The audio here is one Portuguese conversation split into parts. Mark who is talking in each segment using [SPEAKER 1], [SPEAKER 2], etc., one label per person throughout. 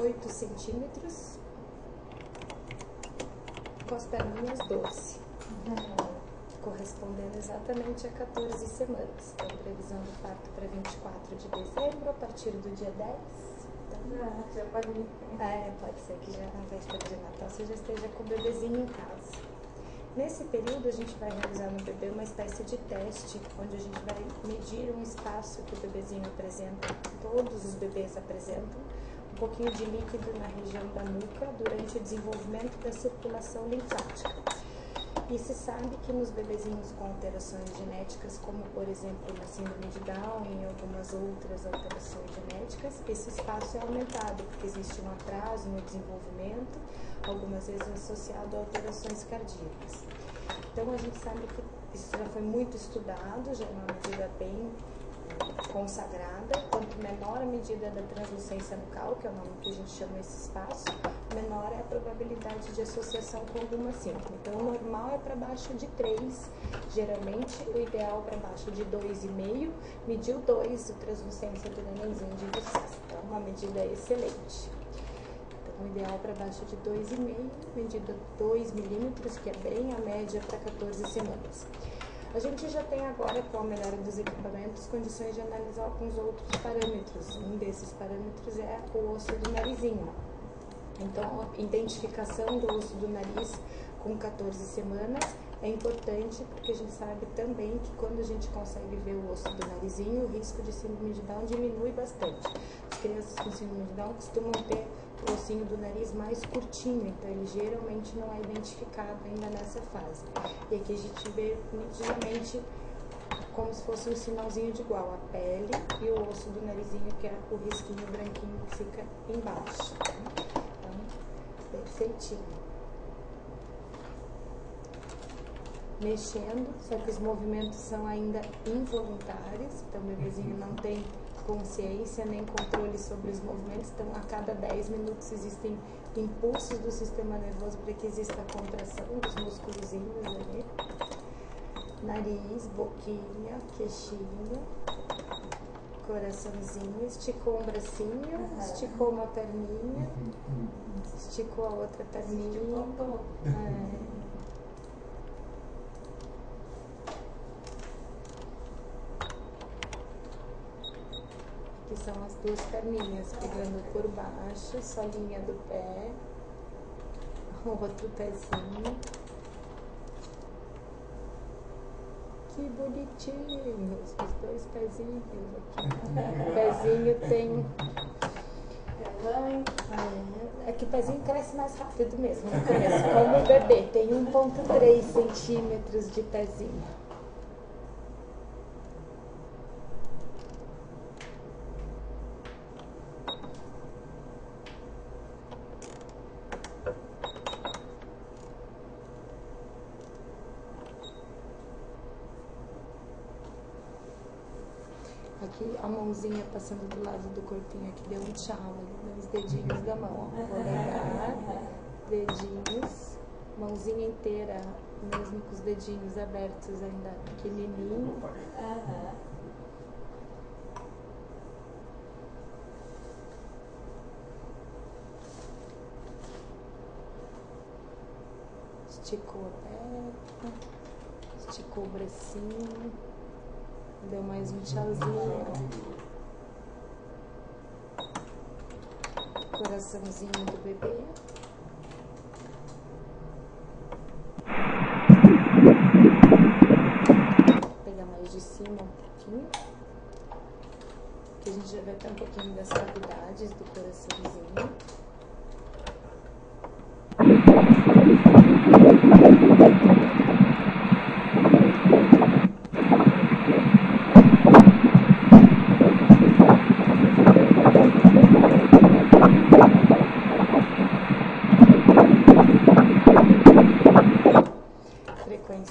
[SPEAKER 1] 8 centímetros, com as perninhas 12, correspondendo exatamente a 14 semanas. Então, previsão do parto para 24 de dezembro, a partir do dia 10. Então,
[SPEAKER 2] já pode ir.
[SPEAKER 1] pode ser que já na véspera de Natal você já esteja com o bebezinho em casa. Nesse período, a gente vai realizar no bebê uma espécie de teste, onde a gente vai medir um espaço que o bebezinho apresenta, todos os bebês apresentam, um pouquinho de líquido na região da nuca durante o desenvolvimento da circulação linfática. E se sabe que nos bebezinhos com alterações genéticas, como por exemplo na síndrome de Down e algumas outras alterações genéticas, esse espaço é aumentado, porque existe um atraso no desenvolvimento, algumas vezes associado a alterações cardíacas. Então a gente sabe que isso já foi muito estudado, já é uma medida bem consagrada. Quanto menor a medida da translucência nucal, que é o nome que a gente chama esse espaço, menor é a probabilidade de associação com alguma síndrome. Então o normal é para baixo de 3, geralmente o ideal para baixo de 2,5, mediu 2 de translucência do nenenzinho de vocês. Então uma medida excelente. O ideal para baixo de 2,5, medida 2 milímetros, que é bem a média para 14 semanas. A gente já tem agora, com a melhora dos equipamentos, condições de analisar alguns outros parâmetros. Um desses parâmetros é o osso do narizinho. Então, a identificação do osso do nariz com 14 semanas é importante, porque a gente sabe também que quando a gente consegue ver o osso do narizinho, o risco de síndrome de Down diminui bastante. As crianças com síndrome de Down costumam ter o ossinho do nariz mais curtinho, então ele geralmente não é identificado ainda nessa fase. E aqui a gente vê nitidamente como se fosse um sinalzinho de igual, a pele e o osso do narizinho, que é o risquinho branquinho que fica embaixo. Então, perfeitinho. Mexendo, só que os movimentos são ainda involuntários, então o bebezinho não tem consciência nem controle sobre os movimentos, então a cada 10 minutos existem impulsos do sistema nervoso para que exista a contração dos musculozinhos ali. Nariz, boquinha, queixinho, coraçãozinho, esticou um bracinho, esticou uma perninha, esticou a outra perninha. Que são as duas perninhas, pegando por baixo, solinha do pé, o outro pezinho. Que bonitinhos, os dois pezinhos aqui. O pezinho tem... É que o pezinho cresce mais rápido mesmo no começo, como o bebê, tem 1,3 centímetros de pezinho. Aqui a mãozinha passando do lado do corpinho aqui, deu um tchau ali, nos dedinhos da mão, ó. Polegar, dedinhos, mãozinha inteira, mesmo com os dedinhos abertos ainda pequenininho. Esticou a perna, esticou o bracinho. Deu mais um tchauzinho. Coraçãozinho do bebê. Vou pegar mais de cima um pouquinho. Aqui a gente já vai ter um pouquinho das cavidades do coraçãozinho.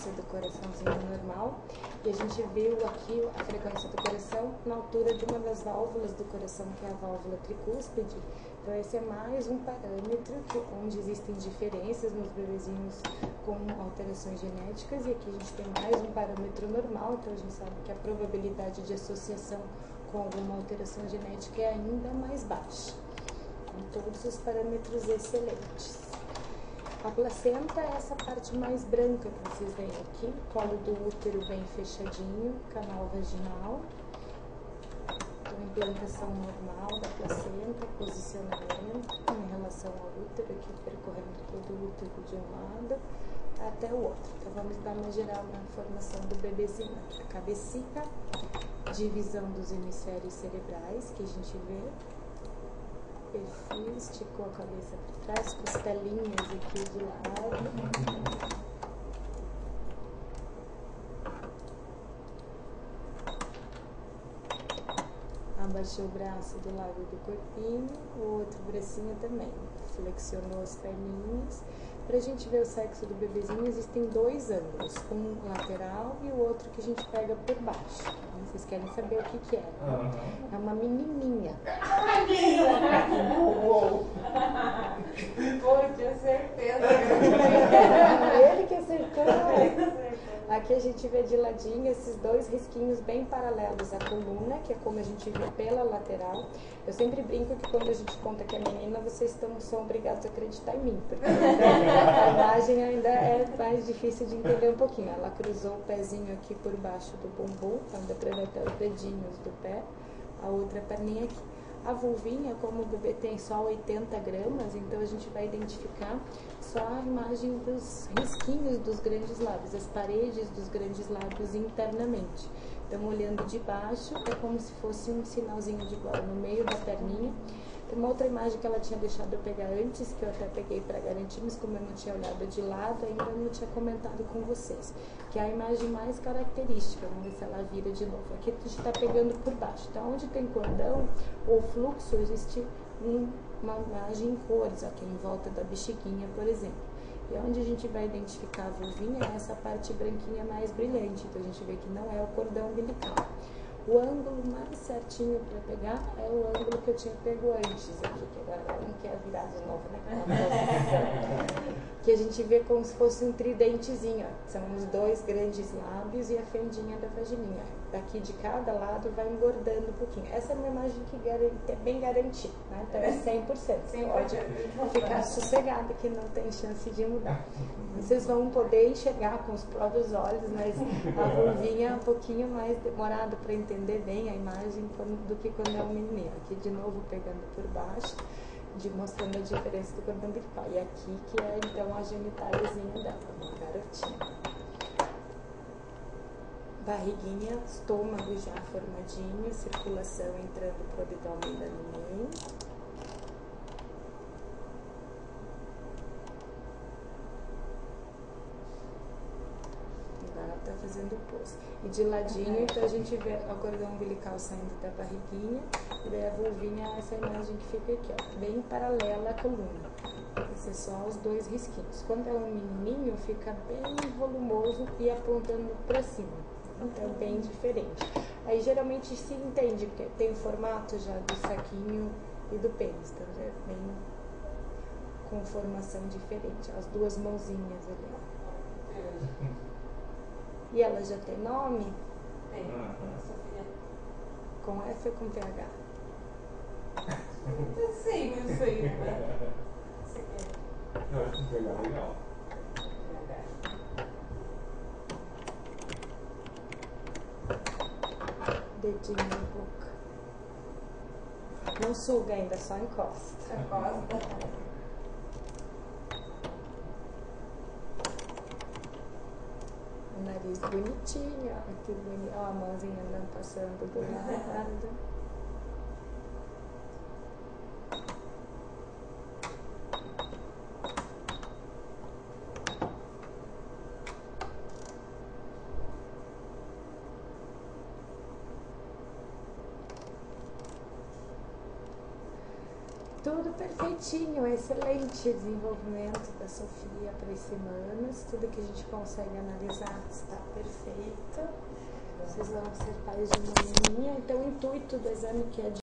[SPEAKER 1] Do coraçãozinho normal, e a gente viu aqui a frequência do coração na altura de uma das válvulas do coração, que é a válvula tricúspide. Então esse é mais um parâmetro onde existem diferenças nos bebezinhos com alterações genéticas, e aqui a gente tem mais um parâmetro normal, então a gente sabe que a probabilidade de associação com alguma alteração genética é ainda mais baixa. todos os parâmetros excelentes. A placenta é essa parte mais branca que vocês veem aqui, colo do útero bem fechadinho, canal vaginal, então, implantação normal da placenta, posicionamento em relação ao útero, aqui percorrendo todo o útero de um lado até o outro. Então vamos dar uma geral na formação do bebezinho aqui. A cabecinha, divisão dos hemisférios cerebrais, que a gente vê. Perfil, esticou a cabeça para trás, costelinhas aqui de lado. Abaixou o braço do lado do corpinho, o outro bracinho também. Flexionou as perninhas. Para a gente ver o sexo do bebezinho, existem dois ângulos, um lateral e o outro que a gente pega por baixo. Vocês querem saber o que que é? Né? É uma menininha.
[SPEAKER 2] Ai, pô, tinha certeza.
[SPEAKER 1] Ele que acertou. Aqui a gente vê de ladinho esses dois risquinhos bem paralelos à coluna, que é como a gente vê pela lateral. Eu sempre brinco que quando a gente conta que é menina, vocês são obrigados a acreditar em mim, porque a imagem ainda é mais difícil de entender um pouquinho. Ela cruzou o pezinho aqui por baixo do bumbum, então dá pra ver até os dedinhos do pé, a outra perninha aqui. A vulvinha, como o bebê tem só 80 gramas, então a gente vai identificar só a imagem dos risquinhos dos grandes lábios, as paredes dos grandes lábios internamente. Então, olhando de baixo, é como se fosse um sinalzinho de bola no meio da perninha. Tem uma outra imagem que ela tinha deixado eu pegar antes, que eu até peguei para garantir, mas como eu não tinha olhado de lado, ainda não tinha comentado com vocês, que é a imagem mais característica. Vamos ver se ela vira de novo. Aqui a gente está pegando por baixo. Então, onde tem cordão ou fluxo, existe uma imagem em cores, aqui em volta da bexiguinha, por exemplo. E onde a gente vai identificar a vulvinha é essa parte branquinha mais brilhante. Então, a gente vê que não é o cordão umbilical. O ângulo mais certinho para pegar é o ângulo que eu tinha pego antes aqui, que agora ela não quer virar de novo, né? Que a gente vê como se fosse um tridentezinho, ó. São os dois grandes lábios e a fendinha da vagininha. Daqui de cada lado vai engordando um pouquinho. Essa é uma imagem que é bem garantida, né? Então é 100%. Pode ficar sossegada que não tem chance de mudar. Vocês vão poder enxergar com os próprios olhos, mas a vulvinha é um pouquinho mais demorado para entender bem a imagem do que quando é um menino. Aqui de novo pegando por baixo, mostrando a diferença do cordão umbilical. E aqui que é então a genitáliazinha dela, uma garotinha. Barriguinha, estômago já formadinho, circulação entrando pro abdômen da neném. Agora tá fazendo o poço. E de ladinho, então a gente vê o cordão umbilical saindo da barriguinha, e daí a vulvinha, essa imagem que fica aqui, ó, bem paralela à coluna. Esses são os dois risquinhos. Quando é um menininho, fica bem volumoso e apontando para cima. Então, bem diferente. Aí, geralmente, se entende, porque tem o formato já do saquinho e do pênis. Então, já é bem com formação diferente. As duas mãozinhas ali, ó. E ela já tem nome?
[SPEAKER 2] Tem. Sofia.
[SPEAKER 1] Com F ou com PH?
[SPEAKER 2] Eu sei, né? Você quer?
[SPEAKER 3] Eu acho que PH é legal.
[SPEAKER 1] Dedinho na boca. Não suga ainda, só encosta.
[SPEAKER 2] Encosta.
[SPEAKER 1] O nariz bonitinho, ó, que bonito. Ó, a mãozinha andando passando do lado. Tudo perfeitinho, excelente desenvolvimento da Sofia para as semanas. Tudo que a gente consegue analisar está perfeito. Vocês vão ser pais de uma menininha. Então, o intuito do exame que é de